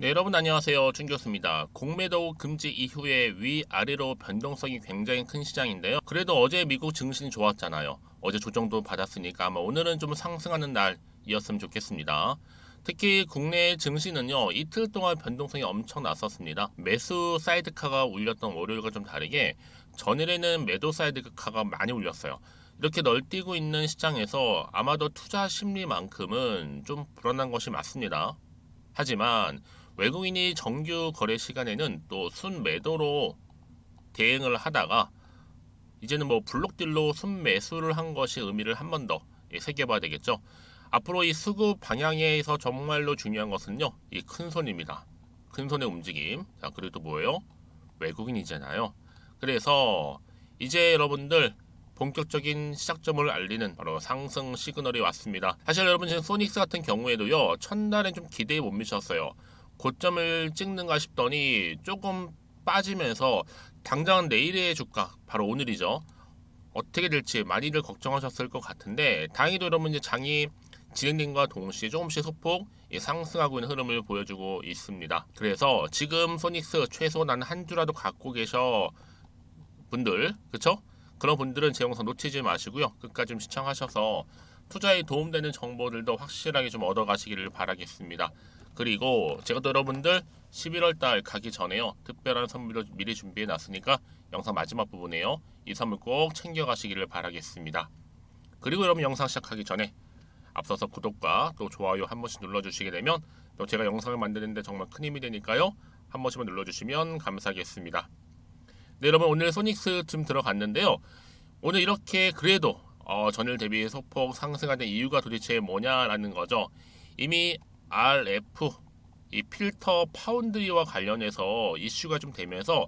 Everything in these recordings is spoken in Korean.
네, 여러분 안녕하세요. 준교수입니다. 공매도 금지 이후에 위아래로 변동성이 굉장히 큰 시장인데요. 그래도 어제 미국 증시는 좋았잖아요. 어제 조정도 받았으니까 아마 오늘은 좀 상승하는 날이었으면 좋겠습니다. 특히 국내 증시는요, 이틀 동안 변동성이 엄청 났었습니다. 매수 사이드카가 울렸던 월요일과 좀 다르게 전일에는 매도 사이드카가 많이 울렸어요. 이렇게 널뛰고 있는 시장에서 아마도 투자 심리만큼은 좀 불안한 것이 맞습니다. 하지만 외국인이 정규 거래 시간에는 또 순매도로 대응을 하다가 이제는 뭐 블록딜로 순매수를 한 것이 의미를 한 번 더 새겨봐야 되겠죠. 앞으로 이 수급 방향에서 정말로 중요한 것은요, 이 큰손입니다. 큰손의 움직임. 자, 그리고 또 뭐예요? 외국인이잖아요. 그래서 이제 여러분들 본격적인 시작점을 알리는 바로 상승 시그널이 왔습니다. 사실 여러분 지금 소닉스 같은 경우에도요, 첫날엔 좀 기대에 못 미쳤어요. 고점을 찍는가 싶더니 조금 빠지면서 당장 내일의 주가, 바로 오늘이죠. 어떻게 될지 많이들 걱정하셨을 것 같은데 다행히도 여러분 이제 장이 진행된과 동시에 조금씩 소폭 상승하고 있는 흐름을 보여주고 있습니다. 그래서 지금 소닉스 최소 난 한 주라도 갖고 계셔 분들, 그쵸? 그런 분들은 제 영상 놓치지 마시고요. 끝까지 좀 시청하셔서 투자에 도움되는 정보들도 확실하게 좀 얻어가시기를 바라겠습니다. 그리고 제가 또 여러분들 11월 달 가기 전에요, 특별한 선물을 미리 준비해 놨으니까 영상 마지막 부분에요, 이 선물 꼭 챙겨가시기를 바라겠습니다. 그리고 여러분 영상 시작하기 전에 앞서서 구독과 또 좋아요 한 번씩 눌러주시게 되면 또 제가 영상을 만드는데 정말 큰 힘이 되니까요, 한 번씩만 눌러주시면 감사하겠습니다. 네, 여러분 오늘 소닉스 좀 들어갔는데요. 오늘 이렇게 그래도 전일 대비 소폭 상승하는 이유가 도대체 뭐냐라는 거죠. 이미 RF 이 필터 파운드리와 관련해서 이슈가 좀 되면서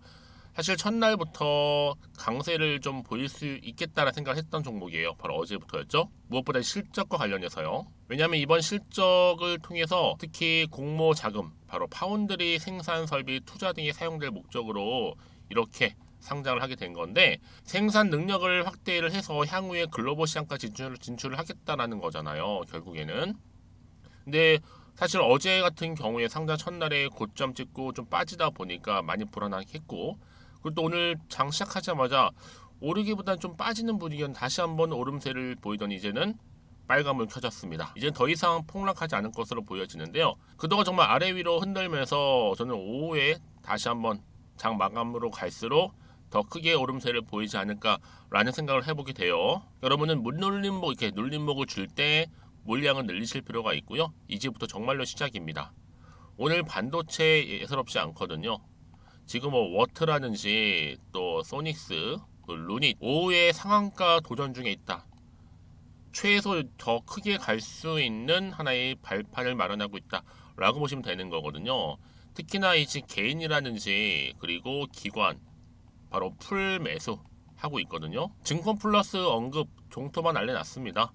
사실 첫날부터 강세를 좀 보일 수 있겠다라는 생각을 했던 종목이에요. 바로 어제부터였죠. 무엇보다 실적과 관련해서요. 왜냐하면 이번 실적을 통해서 특히 공모 자금, 바로 파운드리 생산 설비 투자 등이 사용될 목적으로 이렇게 상장을 하게 된 건데, 생산 능력을 확대를 해서 향후에 글로벌 시장까지 진출을 하겠다라는 거잖아요, 결국에는. 근데 사실 어제 같은 경우에 상장 첫날에 고점 찍고 좀 빠지다 보니까 많이 불안하겠고, 그리고 또 오늘 장 시작하자마자 오르기보다는 좀 빠지는 분위기는 다시 한번 오름세를 보이던 이제는 빨간불 켜졌습니다. 이제 더 이상 폭락하지 않을 것으로 보여지는데요. 그동안 정말 아래 위로 흔들면서 저는 오후에 다시 한번 장 마감으로 갈수록 더 크게 오름세를 보이지 않을까라는 생각을 해보게 돼요. 여러분은 물놀림목, 이렇게 눌림목을 줄 때 물량을 늘리실 필요가 있고요. 이제부터 정말로 시작입니다. 오늘 반도체 예사롭지 않거든요. 지금 뭐 워트라든지 또 소닉스, 또 루닛 오후에 상한가 도전 중에 있다. 최소 더 크게 갈 수 있는 하나의 발판을 마련하고 있다라고 보시면 되는 거거든요. 특히나 이제 개인이라든지 그리고 기관, 바로 풀 매수 하고 있거든요. 증권 플러스 언급 종토만 알려놨습니다.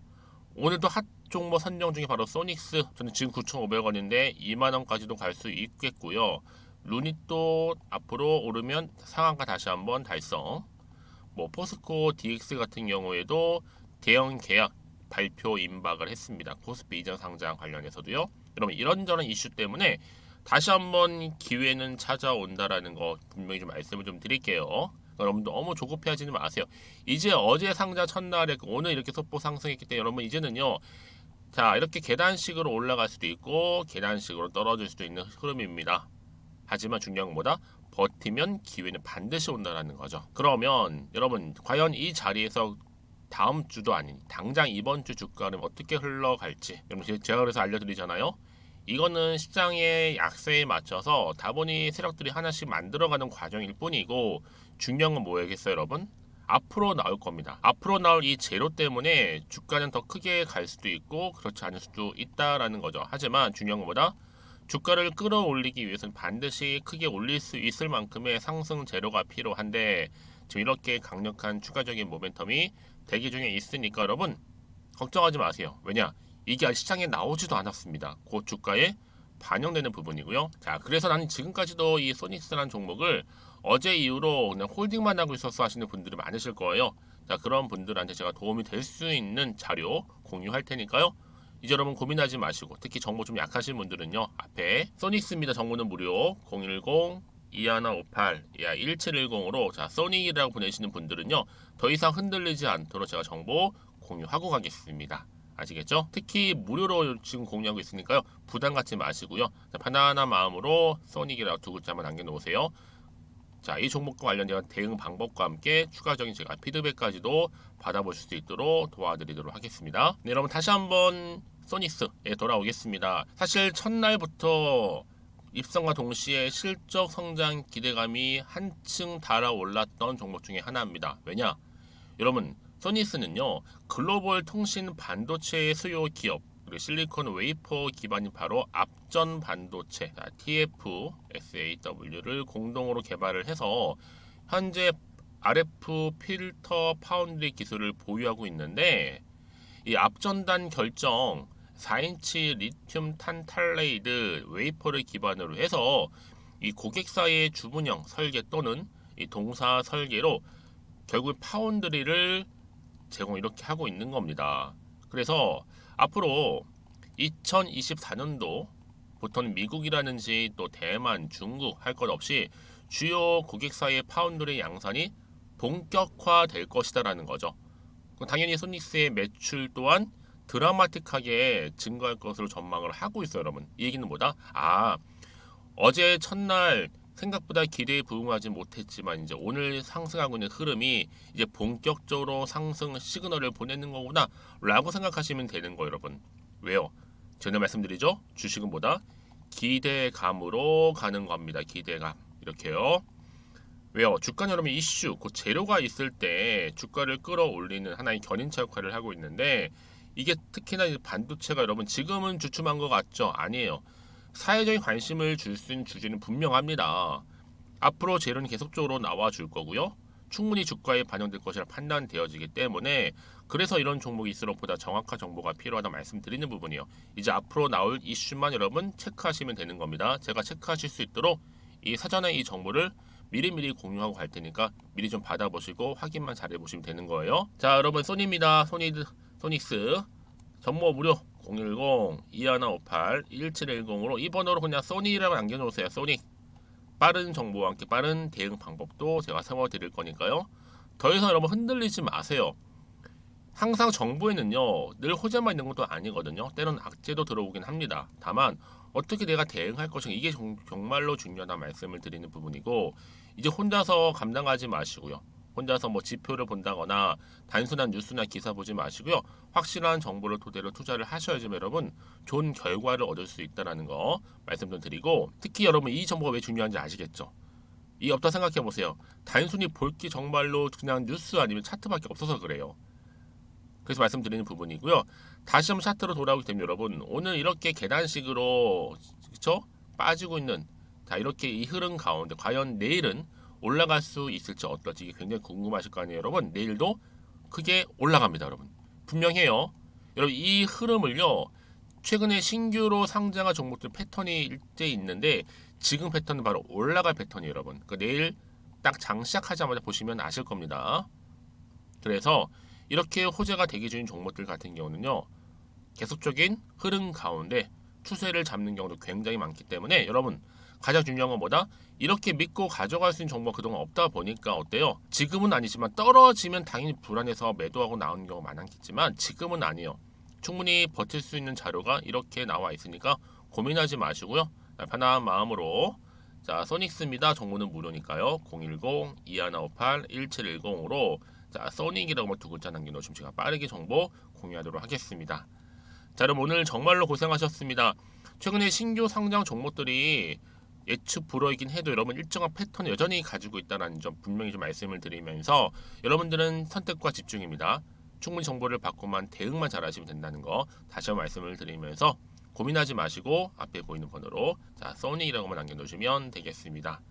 오늘도 핫 종목 선정 중에 바로 소닉스, 저는 지금 9,500원인데 2만원까지도 갈 수 있겠고요. 루닛도 앞으로 오르면 상한가 다시 한번 달성. 뭐 포스코 DX 같은 경우에도 대형 계약 발표 임박을 했습니다. 코스피 이전 상장 관련해서도요. 여러분 이런저런 이슈 때문에 다시 한번 기회는 찾아온다라는 거 분명히 좀 말씀을 좀 드릴게요. 여러분 너무 조급해하지는 마세요. 이제 어제 상자 첫날에 오늘 이렇게 소폭 상승했기 때문에 여러분 이제는요, 자 이렇게 계단식으로 올라갈 수도 있고 계단식으로 떨어질 수도 있는 흐름입니다. 하지만 중요한 것보다 버티면 기회는 반드시 온다라는 거죠. 그러면 여러분 과연 이 자리에서 다음 주도 아닌 당장 이번 주 주가는 어떻게 흘러갈지 여러분 제가 그래서 알려드리잖아요. 이거는 시장의 약세에 맞춰서 다분히 세력들이 하나씩 만들어가는 과정일 뿐이고, 중요한 건 뭐겠어요 여러분? 앞으로 나올 겁니다. 앞으로 나올 이 재료 때문에 주가는 더 크게 갈 수도 있고 그렇지 않을 수도 있다라는 거죠. 하지만 중요한 것보다 주가를 끌어올리기 위해서는 반드시 크게 올릴 수 있을 만큼의 상승 재료가 필요한데, 지금 이렇게 강력한 추가적인 모멘텀이 대기 중에 있으니까 여러분 걱정하지 마세요. 왜냐? 이게 아직 시장에 나오지도 않았습니다. 곧 주가에 반영되는 부분이고요. 자, 그래서 나는 지금까지도 이 소닉스라는 종목을 어제 이후로 그냥 홀딩만 하고 있어서 하시는 분들이 많으실 거예요. 자, 그런 분들한테 제가 도움이 될 수 있는 자료 공유할 테니까요. 이제 여러분 고민하지 마시고, 특히 정보 좀 약하신 분들은요, 앞에 소닉스입니다. 정보는 무료 010-2158-1710으로 자 소닉이라고 보내시는 분들은요, 더 이상 흔들리지 않도록 제가 정보 공유하고 가겠습니다. 아시겠죠? 특히 무료로 지금 공유하고 있으니까요, 부담 갖지 마시고요, 자, 편안한 마음으로 소닉이라고 두 글자만 남겨놓으세요. 자, 이 종목과 관련된 대응 방법과 함께 추가적인 제가 피드백까지도 받아보실 수 있도록 도와드리도록 하겠습니다. 네, 여러분 다시 한번 소닉스에 돌아오겠습니다. 사실 첫날부터 입성과 동시에 실적 성장 기대감이 한층 달아올랐던 종목 중에 하나입니다. 왜냐? 여러분, 소닉스는요, 글로벌 통신 반도체의 수요 기업, 그리고 실리콘 웨이퍼 기반인 바로 앞전 반도체 TFSAW를 공동으로 개발을 해서 현재 RF 필터 파운드리 기술을 보유하고 있는데, 이 앞전단 결정 4인치 리튬 탄탈레이드 웨이퍼를 기반으로 해서 이 고객사의 주문형 설계 또는 이 동사 설계로 결국 파운드리를 제공 이렇게 하고 있는 겁니다. 그래서 앞으로 2024년도부터는 미국이라든지 또 대만, 중국 할 것 없이 주요 고객사의 파운드리 양산이 본격화될 것이다라는 거죠. 당연히 소닉스의 매출 또한 드라마틱하게 증가할 것으로 전망을 하고 있어요, 여러분. 이 얘기는 뭐다? 어제 첫날 생각보다 기대에 부응하지 못했지만 이제 오늘 상승하고 있는 흐름이 이제 본격적으로 상승 시그널을 보내는 거구나 라고 생각하시면 되는 거예요, 여러분. 왜요? 전에 말씀드리죠? 주식은 뭐다? 기대감으로 가는 겁니다. 기대감. 이렇게요. 왜요? 주가는 여러분 이슈, 그 재료가 있을 때 주가를 끌어올리는 하나의 견인차 역할을 하고 있는데, 이게 특히나 반도체가 여러분 지금은 주춤한 것 같죠? 아니에요. 사회적인 관심을 줄 수 있는 주제는 분명합니다. 앞으로 재료는 계속적으로 나와줄 거고요. 충분히 주가에 반영될 것이라 판단되어지기 때문에, 그래서 이런 종목이 있을수록 보다 정확한 정보가 필요하다 말씀드리는 부분이요. 이제 앞으로 나올 이슈만 여러분 체크하시면 되는 겁니다. 제가 체크하실 수 있도록 이 사전에 이 정보를 미리미리 공유하고 갈 테니까 미리 좀 받아보시고 확인만 잘 해보시면 되는 거예요. 자, 여러분 소니입니다. 소닉스 정보 무료 010-2158-1710으로 이 번호로 그냥 소니라고 남겨놓으세요. 소닉. 빠른 정보와 함께 빠른 대응 방법도 제가 세워드릴 거니까요. 더 이상 여러분 흔들리지 마세요. 항상 정보에는요, 늘 호재만 있는 것도 아니거든요. 때로는 악재도 들어오긴 합니다. 다만 어떻게 내가 대응할 것인가, 이게 정말로 중요하다 말씀을 드리는 부분이고, 이제 혼자서 감당하지 마시고요. 혼자서 뭐 지표를 본다거나 단순한 뉴스나 기사 보지 마시고요. 확실한 정보를 토대로 투자를 하셔야지 여러분 좋은 결과를 얻을 수 있다는 거 말씀 좀 드리고, 특히 여러분 이 정보가 왜 중요한지 아시겠죠? 이 없다 생각해 보세요. 단순히 볼 게 정말로 그냥 뉴스 아니면 차트밖에 없어서 그래요. 그래서 말씀드리는 부분이고요. 다시 한번 차트로 돌아오게 되면 여러분 오늘 이렇게 계단식으로 그쵸? 빠지고 있는 자 이렇게 이 흐름 가운데 과연 내일은 올라갈 수 있을지 어떨지 이게 굉장히 궁금하실 거 아니에요, 여러분. 내일도 크게 올라갑니다, 여러분. 분명해요. 여러분 이 흐름을요, 최근에 신규로 상장한 종목들 패턴이 일제 있는데 지금 패턴은 바로 올라갈 패턴이에요, 여러분. 그러니까 내일 딱 장 시작하자마자 보시면 아실 겁니다. 그래서 이렇게 호재가 대기 중인 종목들 같은 경우는요, 계속적인 흐름 가운데 추세를 잡는 경우도 굉장히 많기 때문에 여러분 가장 중요한 건 뭐다? 이렇게 믿고 가져갈 수 있는 정보가 그동안 없다 보니까 어때요? 지금은 아니지만 떨어지면 당연히 불안해서 매도하고 나오는 경우가 많았겠지만 지금은 아니에요. 충분히 버틸 수 있는 자료가 이렇게 나와 있으니까 고민하지 마시고요. 편안한 마음으로 자 소닉스입니다. 정보는 무료니까요. 010-2158-1710으로 자 소닉이라고 두 글자 남겨놓으시면 제가 빠르게 정보 공유하도록 하겠습니다. 자 여러분 오늘 정말로 고생하셨습니다. 최근에 신규 상장 종목들이 예측 불허이긴 해도 여러분 일정한 패턴을 여전히 가지고 있다는 점 분명히 좀 말씀을 드리면서 여러분들은 선택과 집중입니다. 충분히 정보를 받고만 대응만 잘하시면 된다는 거 다시 한번 말씀을 드리면서 고민하지 마시고 앞에 보이는 번호로 자 소닉이라고만 남겨놓으시면 되겠습니다.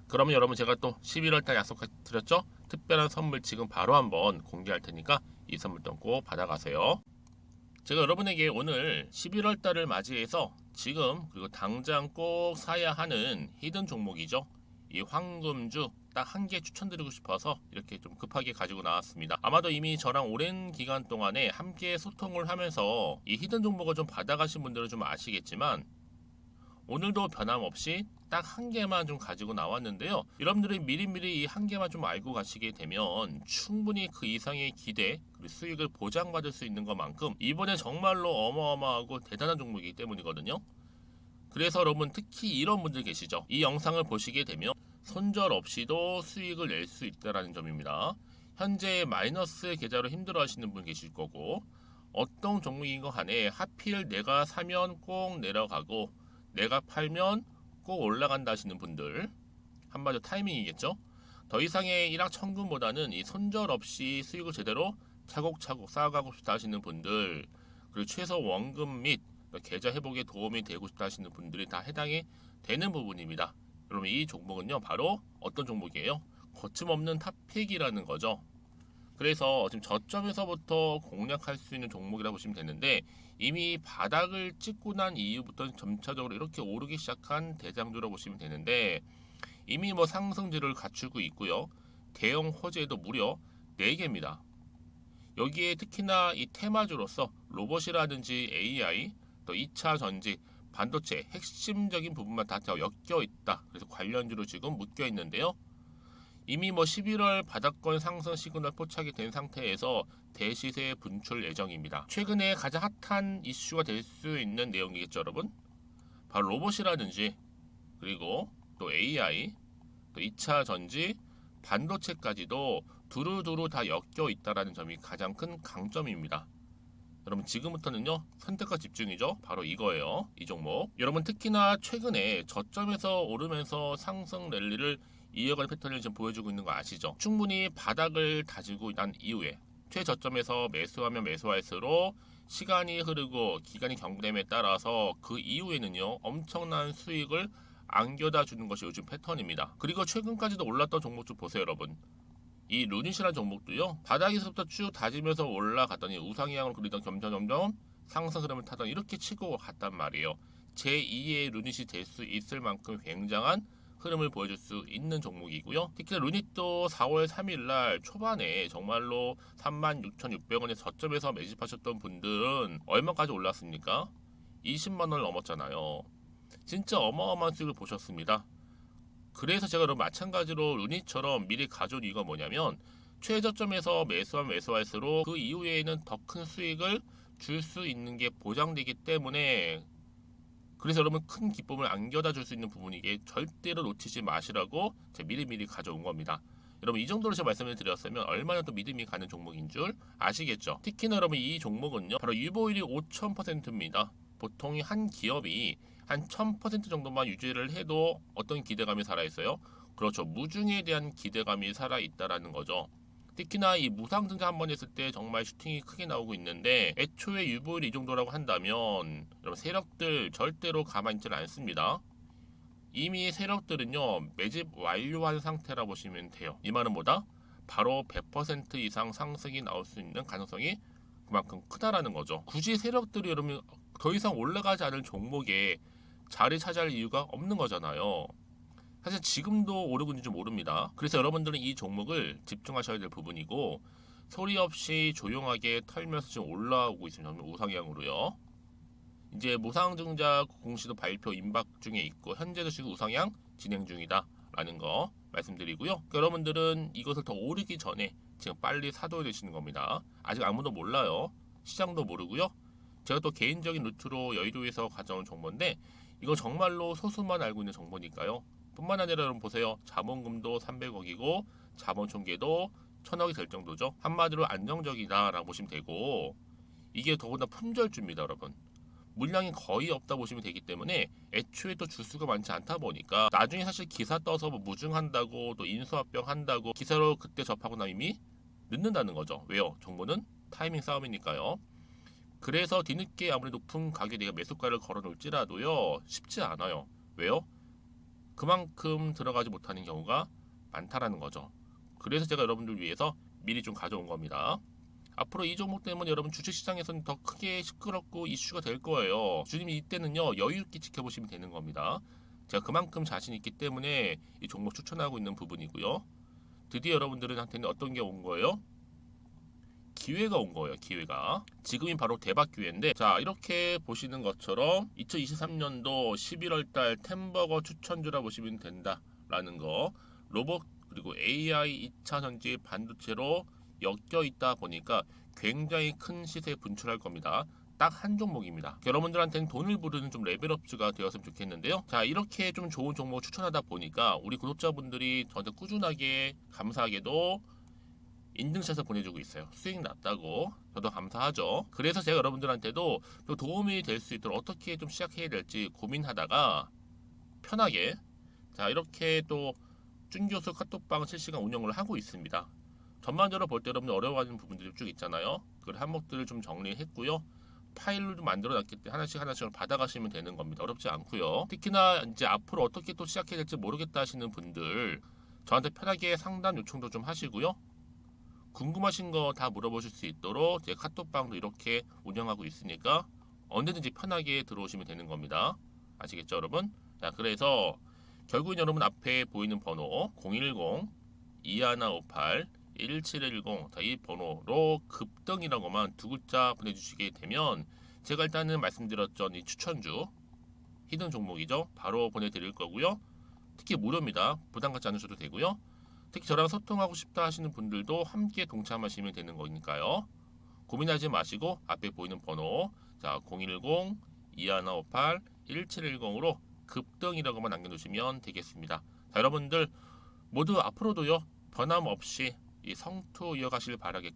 그러면 여러분 제가 또 11월달 약속드렸죠? 특별한 선물 지금 바로 한번 공개할 테니까 이 선물 꼭 받아가세요. 제가 여러분에게 오늘 11월달을 맞이해서 지금 그리고 당장 꼭 사야 하는 히든 종목이죠. 이 황금주 딱 한 개 추천드리고 싶어서 이렇게 좀 급하게 가지고 나왔습니다. 아마도 이미 저랑 오랜 기간 동안에 함께 소통을 하면서 이 히든 종목을 좀 받아가신 분들은 좀 아시겠지만 오늘도 변함없이 딱 한 개만 좀 가지고 나왔는데요. 여러분들이 미리미리 이 한 개만 좀 알고 가시게 되면 충분히 그 이상의 기대 그리고 수익을 보장받을 수 있는 것만큼 이번에 정말로 어마어마하고 대단한 종목이기 때문이거든요. 그래서 여러분 특히 이런 분들 계시죠. 이 영상을 보시게 되면 손절 없이도 수익을 낼 수 있다는 점입니다. 현재 마이너스 계좌로 힘들어 하시는 분 계실 거고 어떤 종목인 거 간에 하필 내가 사면 꼭 내려가고 내가 팔면 꼭 올라간다 하시는 분들 한마디로 타이밍이겠죠. 더 이상의 일확천금보다는 이 손절 없이 수익을 제대로 차곡차곡 쌓아가고 싶다 하시는 분들 그리고 최소 원금 및 계좌 회복에 도움이 되고 싶다 하시는 분들이 다 해당이 되는 부분입니다. 여러분 이 종목은요 바로 어떤 종목이에요? 거침없는 탑픽이라는 거죠. 그래서 지금 저점에서부터 공략할 수 있는 종목이라고 보시면 되는데 이미 바닥을 찍고 난 이후부터 점차적으로 이렇게 오르기 시작한 대장주라고 보시면 되는데 이미 뭐 상승률을 갖추고 있고요. 대형 호재도 무려 4개입니다. 여기에 특히나 이 테마주로서 로봇이라든지 AI, 또 2차 전지, 반도체 핵심적인 부분만 다 엮여 있다. 그래서 관련주로 지금 묶여 있는데요. 이미 뭐 11월 바닥권 상승 시그널 포착이 된 상태에서 대시세 분출 예정입니다. 최근에 가장 핫한 이슈가 될 수 있는 내용이겠죠, 여러분? 바로 로봇이라든지 그리고 또 AI, 또 2차 전지, 반도체까지도 두루두루 다 엮여 있다는 점이 가장 큰 강점입니다. 여러분 지금부터는요 선택과 집중이죠. 바로 이거예요. 이 종목. 여러분 특히나 최근에 저점에서 오르면서 상승 랠리를 이어가는 패턴을 지금 보여주고 있는 거 아시죠? 충분히 바닥을 다지고 난 이후에 최저점에서 매수하면 매수할수록 시간이 흐르고 기간이 경과됨에 따라서 그 이후에는요 엄청난 수익을 안겨다 주는 것이 요즘 패턴입니다. 그리고 최근까지도 올랐던 종목 좀 보세요, 여러분. 이 루닛이라는 종목도요 바닥에서부터 쭉 다지면서 올라갔더니 우상향으로 그리던 점점 상승 흐름을 타던 이렇게 치고 갔단 말이에요. 제2의 루닛이 될 수 있을 만큼 굉장한 흐름을 보여줄 수 있는 종목이고요. 특히 루닛도 4월 3일날 초반에 정말로 36,600원의 저점에서 매집하셨던 분들은 얼마까지 올랐습니까? 20만원을 넘었잖아요. 진짜 어마어마한 수익을 보셨습니다. 그래서 제가 여러분 마찬가지로 루닛처럼 미리 가져온 이유가 뭐냐면 최저점에서 매수하면 매수할수록 그 이후에는 더 큰 수익을 줄 수 있는 게 보장되기 때문에 그래서 여러분 큰 기쁨을 안겨다 줄 수 있는 부분이기에 절대로 놓치지 마시라고 제가 미리미리 가져온 겁니다. 여러분 이 정도로 제가 말씀을 드렸으면 얼마나 또 믿음이 가는 종목인 줄 아시겠죠? 특히나 여러분 이 종목은요 바로 유보율이 5000%입니다. 보통 한 기업이 한 1000% 정도만 유지를 해도 어떤 기대감이 살아있어요? 그렇죠. 무중에 대한 기대감이 살아있다라는 거죠. 특히나 이 무상증자 한 번 했을 때 정말 슈팅이 크게 나오고 있는데 애초에 유보율이 이 정도라고 한다면 여러분 세력들 절대로 가만히 있지 않습니다. 이미 세력들은요 매집 완료한 상태라 보시면 돼요. 이 말은 뭐다? 바로 100% 이상 상승이 나올 수 있는 가능성이 그만큼 크다라는 거죠. 굳이 세력들이 여러분 더 이상 올라가지 않을 종목에 자리 차지할 이유가 없는 거잖아요. 사실 지금도 오르고 있는지 모릅니다. 그래서 여러분들은 이 종목을 집중하셔야 될 부분이고 소리 없이 조용하게 털면서 지금 올라오고 있습니다. 우상향으로요. 이제 무상증자 공시도 발표 임박 중에 있고 현재도 지금 우상향 진행 중이다 라는 거 말씀드리고요. 그러니까 여러분들은 이것을 더 오르기 전에 지금 빨리 사둬야 되시는 겁니다. 아직 아무도 몰라요. 시장도 모르고요. 제가 또 개인적인 루트로 여의도에서 가져온 정보인데 이거 정말로 소수만 알고 있는 정보니까요. 뿐만 아니라 여러분 보세요. 자본금도 300억이고 자본 총계도 1000억이 될 정도죠. 한마디로 안정적이다라고 보시면 되고 이게 더군다나 품절주입니다, 여러분. 물량이 거의 없다 보시면 되기 때문에 애초에 또 주수가 많지 않다 보니까 나중에 사실 기사 떠서 뭐 무증한다고 또 인수합병 한다고 기사로 그때 접하고 나면 이미 늦는다는 거죠. 왜요? 정보는 타이밍 싸움이니까요. 그래서 뒤늦게 아무리 높은 가격에 내가 매수가를 걸어 놓을지라도요 쉽지 않아요. 왜요? 그만큼 들어가지 못하는 경우가 많다라는 거죠. 그래서 제가 여러분들 위해서 미리 좀 가져온 겁니다. 앞으로 이 종목 때문에 여러분 주식시장에서는 더 크게 시끄럽고 이슈가 될 거예요. 주님이 이때는요 여유 있게 지켜보시면 되는 겁니다. 제가 그만큼 자신 있기 때문에 이 종목 추천하고 있는 부분이고요. 드디어 여러분들한테는 어떤 게 온 거예요? 기회가 온 거예요. 기회가. 지금이 바로 대박 기회인데, 자, 이렇게 보시는 것처럼 2023년도 11월 달 템버거 추천주라 보시면 된다라는 거. 로봇 그리고 AI 2차 전지 반도체로 엮여 있다 보니까 굉장히 큰 시세 분출할 겁니다. 딱 한 종목입니다. 여러분들한테는 돈을 부르는 좀 레벨업주가 되었으면 좋겠는데요. 자, 이렇게 좀 좋은 종목 추천하다 보니까 우리 구독자분들이 저한테 꾸준하게 감사하게도 인증샷을 보내주고 있어요. 수익 났다고. 저도 감사하죠. 그래서 제가 여러분들한테도 또 도움이 될 수 있도록 어떻게 좀 시작해야 될지 고민하다가 편하게, 자, 이렇게 또 준교수 카톡방 실시간 운영을 하고 있습니다. 전반적으로 볼 때 여러분들 어려워하는 부분들이 쭉 있잖아요. 그 항목들을 좀 정리했고요. 파일로 좀 만들어 놨기 때문에 하나씩 받아가시면 되는 겁니다. 어렵지 않고요. 특히나 이제 앞으로 어떻게 또 시작해야 될지 모르겠다 하시는 분들 저한테 편하게 상담 요청도 좀 하시고요. 궁금하신 거 다 물어보실 수 있도록 제 카톡방도 이렇게 운영하고 있으니까 언제든지 편하게 들어오시면 되는 겁니다. 아시겠죠, 여러분? 자, 그래서 결국은 여러분 앞에 보이는 번호 010-2158-1710, 자, 이 번호로 급등이라고만 두 글자 보내주시게 되면 제가 일단은 말씀드렸던 이 추천주 히든 종목이죠. 바로 보내드릴 거고요. 특히 무료입니다. 부담 갖지 않으셔도 되고요. 특히 저랑 소통하고 싶다 하시는 분들도 함께 동참하시면 되는 거니까요. 고민하지 마시고 앞에 보이는 번호, 자, 010-2158-1710으로 급등이라고만 남겨주시면 되겠습니다. 자, 여러분들 모두 앞으로도요 변함없이 이 성투 이어가시길 바라겠고